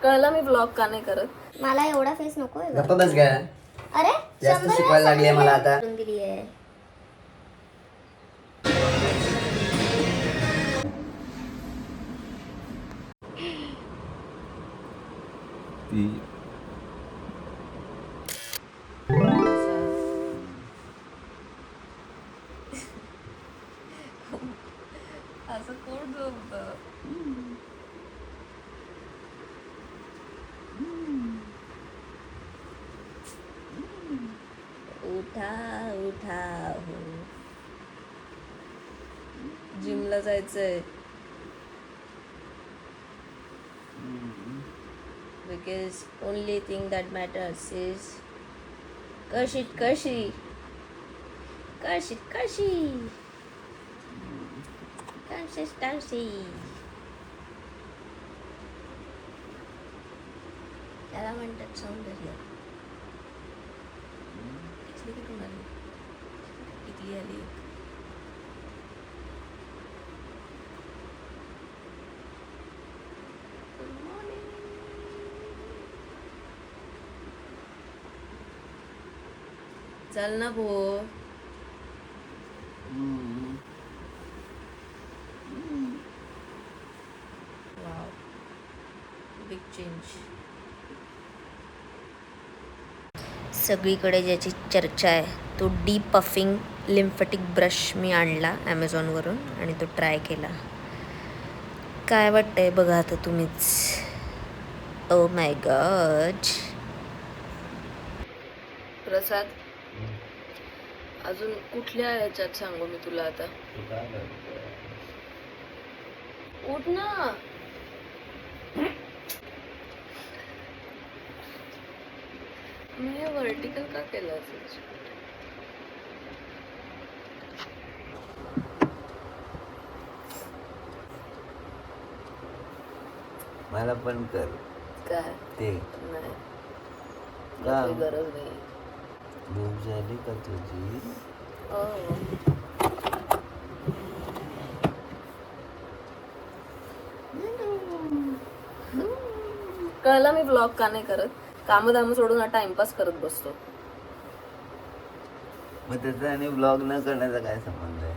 कळलं मी ब्लॉग का नाही करत. मला एवढा फेस नको आहे. गप्पा बस काय अरे जास्त शिकवायला लागली मला आता. दिली आहे. असं कोण झोपतं? उठा उठा हो, जिमला जायचंय. Because only thing that matters is kashi kashi kashi kashi consistency. त्याला म्हणतात सौंदर्य. टिकली कुठून आली? टिकली आली. चल ना भो. Wow, big change. सगळीकडे ज्याची चर्चा आहे तो डीप पफिंग लिम्फॅटिक ब्रश मी आणला ॲमेझॉनवरून आणि तो ट्राय केला. काय वाटतंय बघा आता तुम्हीच. Oh my God. प्रसाद, अजून कुठल्या ह्याच्यात सांगू मी तुला आता? उठ ना. मी हे व्हर्टिकल का केलं असेल? मला पण कर काय ते. नाही, का? काही गरज नाही. भूक झाली का तुझी? कळलं मी ब्लॉग का नाही करत. कामधाम सोडून हा टाइमपास करत बसतो. मग त्याचा आणि ब्लॉग न करण्याचा काय संबंध आहे?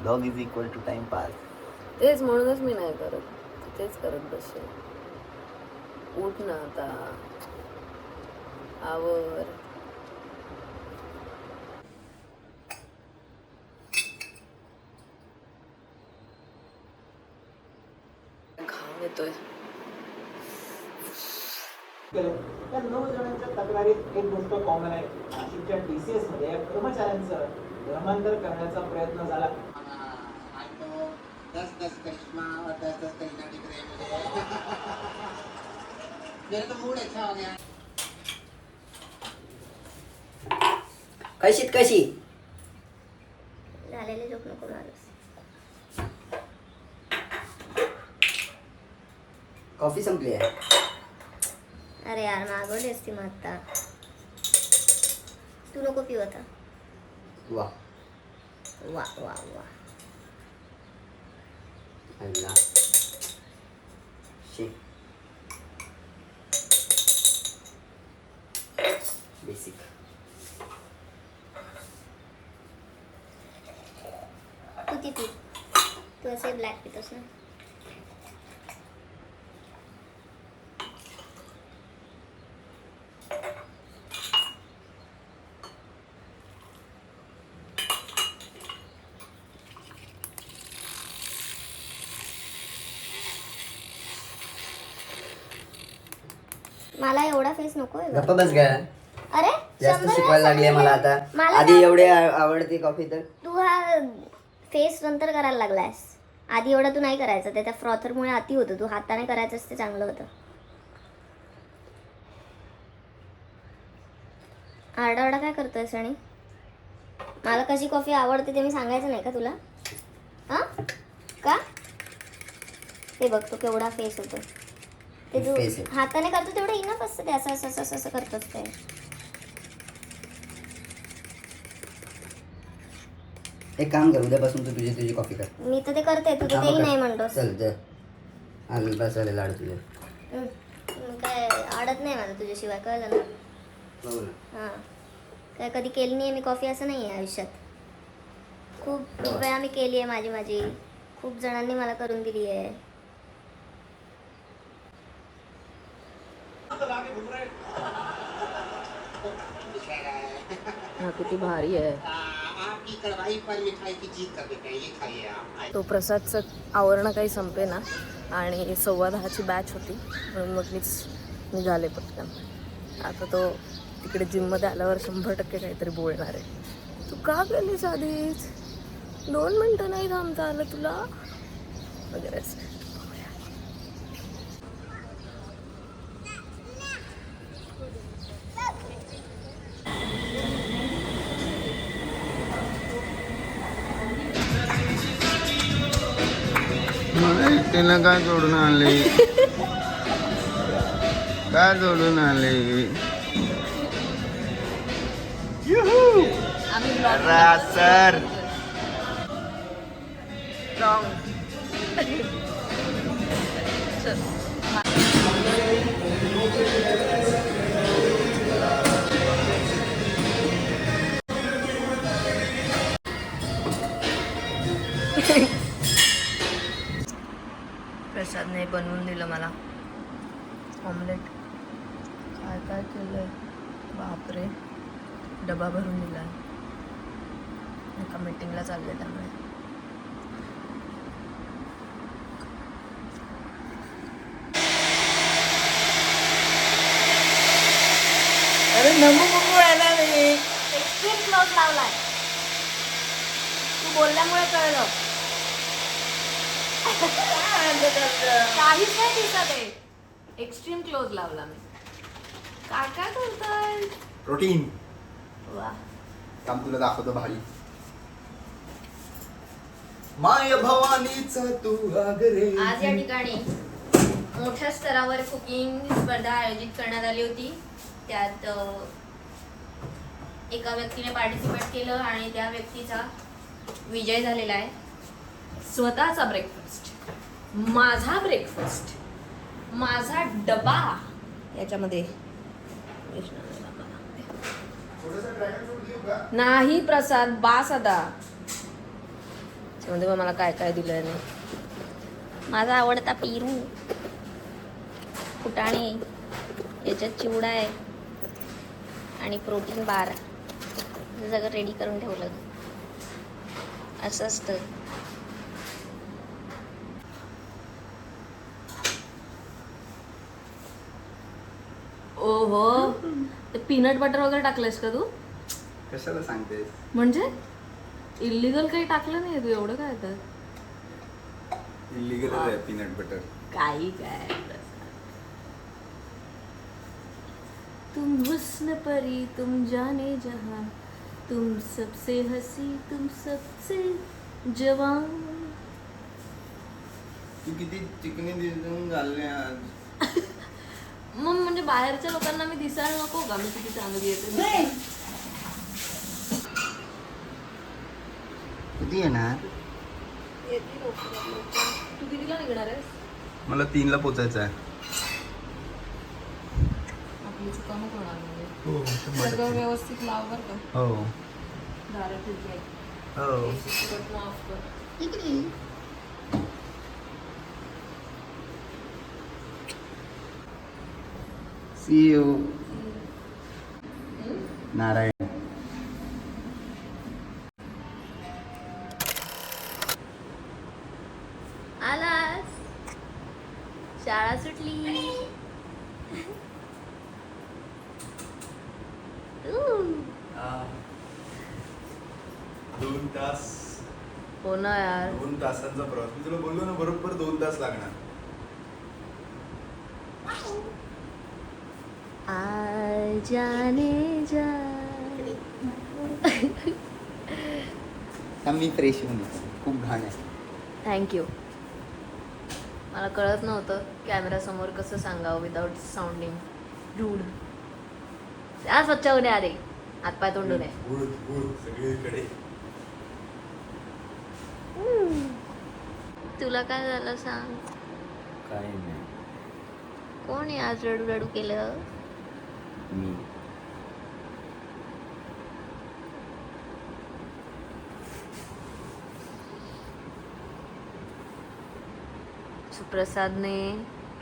Blog is equal to time pass. तेच म्हणूनच मी नाही करत. तेच करत बसते. उठ ना आता, आवर. घाम येतोय. त्या 9 जणांच्या तक्रारीत एक गोष्ट कॉमन आहे. नाशिकच्या TCS मध्ये कर्मचाऱ्यांचं धर्मांतर करण्याचा प्रयत्न झाला. 10 करिश्मा और 10 करीना दिख रहे हैं मुझे. मेरा तो मूड अच्छा हो गया. कशी झालेले झोप नको मारूस. कॉफी संपली आहे. अरे यार मागवली असती मग आता. तू नको पिऊ आता. वा वा वा वा. अल्ला शी बेसिक. तू ती पी. तू असे ब्लॅक पितोस ना. मला एवढा फेस नको आहे. गप्पा बस काय अरे जास्त शिकवायला लागली मला आता. मला आधी एवढे आवडते कॉफी तर तू हा फेस नंतर करायला लागलायस. आधी एवढा तू नाही करायचा. त्याच्या फ्रॉथरमुळे अति होतं. तू हाताने करायचंस ते चांगलं होतं. आरडाओरडा काय करतोयस? आणि मला कशी कॉफी आवडते ते मी सांगायचं नाही का तुला? हां का? ते बघ तो केवढा फेस होतो. ते तू हाताने करतो तेवढं इनफ असतं. ते असं असं असं असं करतोच ते. एक काम कर, उद्यापासून तू तुझी कॉफी कर. मी तर ते करते. तू तर तेही नाही म्हणतोस. चल आलं बस लाडू तुझे. काय आडत नाही मला तुझ्याशिवाय, कळलं ना? हां, काय कधी केली नाही मी कॉफी असं नाही आहे आयुष्यात. खूप वेळा मी केली आहे माझी. खूप जणांनी मला करून दिली आहे. हा किती भारी आहे. आपकी कढ़ाई पर मिठाई की जीत कर देते हैं, ये खाइए आप. तो प्रसादचं आवरणं काही संपे ना आणि 10:15ची बॅच होती म्हणून मग मीच निघाले पटकन. आता तो तिकडे जिममध्ये आल्यावर 100% काहीतरी बोलणार आहे. तू का गेलीस आधीच, 2 मिनटं नाही थांबता आलं तुला वगैरे असं. तिला काय जोडून आणले, काय जोडून आणले. सर प्रसादने बनवून दिलं मला ऑमलेट. काय काय केलंय बापरे, डबा भरून दिला. एका मीटिंगला चालले त्यामुळे. अरे नमू बघू राहिला मी. एक्स्ट्रीम क्लोज लावलाय, तू बोलल्यामुळे कळलं. काहीच नाही दिसत आहे. एक्स्ट्रीम क्लोज लावला मी. काय काय करताय. प्रोटीन वा, काम तुला दाखवतो भारी. माय भवानीचा तू आगरे. आज या ठिकाणी मोठ्या स्तरावर कुकिंग स्पर्धा आयोजित करण्यात आली होती. त्यात एका व्यक्तीने पार्टिसिपेट केलं आणि त्या व्यक्तीचा विजय झालेला आहे. स्वतःचा ब्रेकफास्ट, माझा ब्रेकफास्ट, माझा डबा याच्यामध्ये नाही प्रसाद बास आता. त्यामध्ये मला काय काय दिलंय नाही. माझा आवडता पेरू, फुटाणे, याच्यात चिवडा आहे आणि प्रोटीन बार. हे सगळं रेडी करून ठेवलं. असं असतं. ओहो, ते पीनट बटर वगैरे टाकलंयस का तू? कशाला सांगतेस? म्हणजे इलिगल काही टाकलं नाही तू, एवढं काय तर इलिगल आहे पीनट बटर. काही काय. तुम हुस्न परी तुम जाने जहां, तुम सबसे हसी तुम सबसे जवान. तू किती चिकनी दिसून झाले आज. मग म्हणजे बाहेरच्या लोकांना मी दिसायला नको का मी किती चांगली येते. किती येणार? तू कितीला निघणार आहेस? मला 3ला पोचायचं आहे. आपली चुका नको होणार म्हणजे. हो सगळं व्यवस्थित लाव बरं का. हो दारा ठीक आहे. हो. बटन ऑफ कर. See you Narayan. आलास, शाळा सुटली. दोन तास, हो ना यार. 2 तासांचा प्रवास. मी तुला बोललो ना बरोबर 2 तास लागणार. आ जाने जा. मी फ्रेश होऊन येतो. खूप घाण आहे. थँक्यू. मला कळत नव्हतं कॅमेरासमोर कसं सांगावं विदाउट साऊंडिंग रूड. त्या स्वच्छ होणे आले, हातपाय तोंडून आहे. गुळ गुळ सगळीकडे. तुला काय झालं सांग. काही नाही. कोण आज रडू रडू केलं? मी सुप्रसादने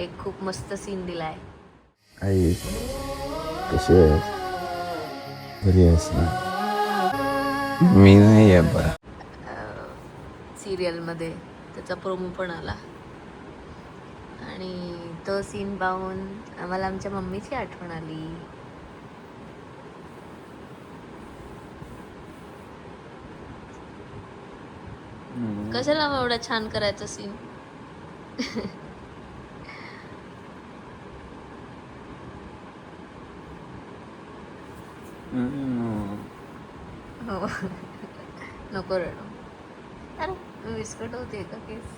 एक खूप मस्त सीन दिलाय. आई कशी आहेस? बरी आहेस ना? मी नाही आहे बरं. सिरियलमध्ये त्याचा प्रोमो पण आला आणि तो सीन पाहून आम्हाला आमच्या मम्मीची आठवण आली. कशाला मग एवढा छान करायचा सीन? हो नको रडू. अरे विस्कट होते का केस?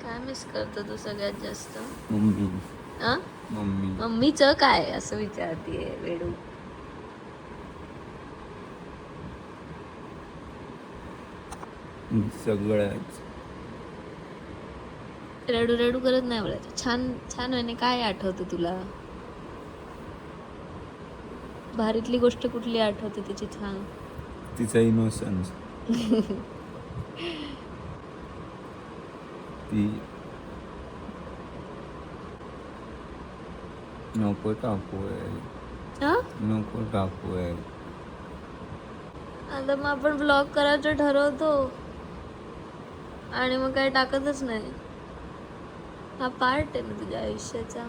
काय मिस करतो तू सगळ्यात जास्त? मम्मी आ? मम्मी मम्मीचं काय असं विचारतीये वेडू? सगळंच. रडू रडू करत नाही बोलायचं. छान छान म्हणे काय आठवतं तुला? भारीतली गोष्ट कुठली आठवते त्याची छान? तिचा इनोसन्स. ती नको टाकूय, हा? नको टाकूय. आता मग आपण ब्लॉग करायचं ठरवतो आणि मग काय टाकतच नाही. हा पार्ट आहे ना तुझ्या आयुष्याचा.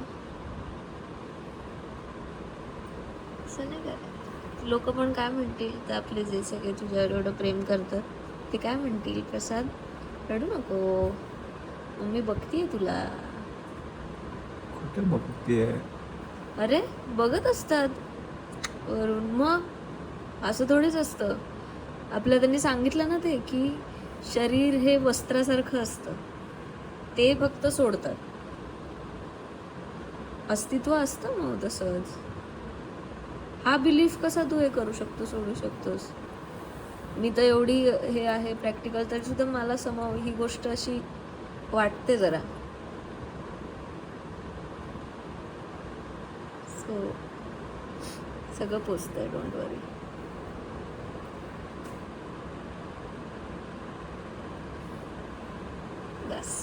असं नाही करायचं. लोक पण काय म्हणतील तर आपले जे सगळे तुझ्यावर एवढं प्रेम करतात ते काय म्हणतील? प्रसाद रडू नको, मम्मी बघतीये तुला. कुठे बघतेय? अरे बघत असतात वरून. मग असं थोडीच असतं. आपल्याला त्यांनी सांगितलं ना ते की शरीर हे वस्त्रासारखं असतं, ते फक्त सोडतात. अस्तित्व असतं मग तसंच. हा बिलीफ कसा तू हे करू शकतो, सोडू शकतोस? मी तर एवढी हे आहे प्रॅक्टिकल तरी सुद्धा मला समाव ही गोष्ट अशी वाटते जरा. सो सगळं पोचतंय, डोंट वरी. बस.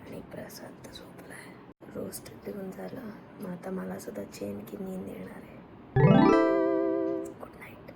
आणि प्रसाद तर झोपलाय. रोस्ट देऊन झालं. मग आता मला सुद्धा चैन की नींद येणार आहे. Good night.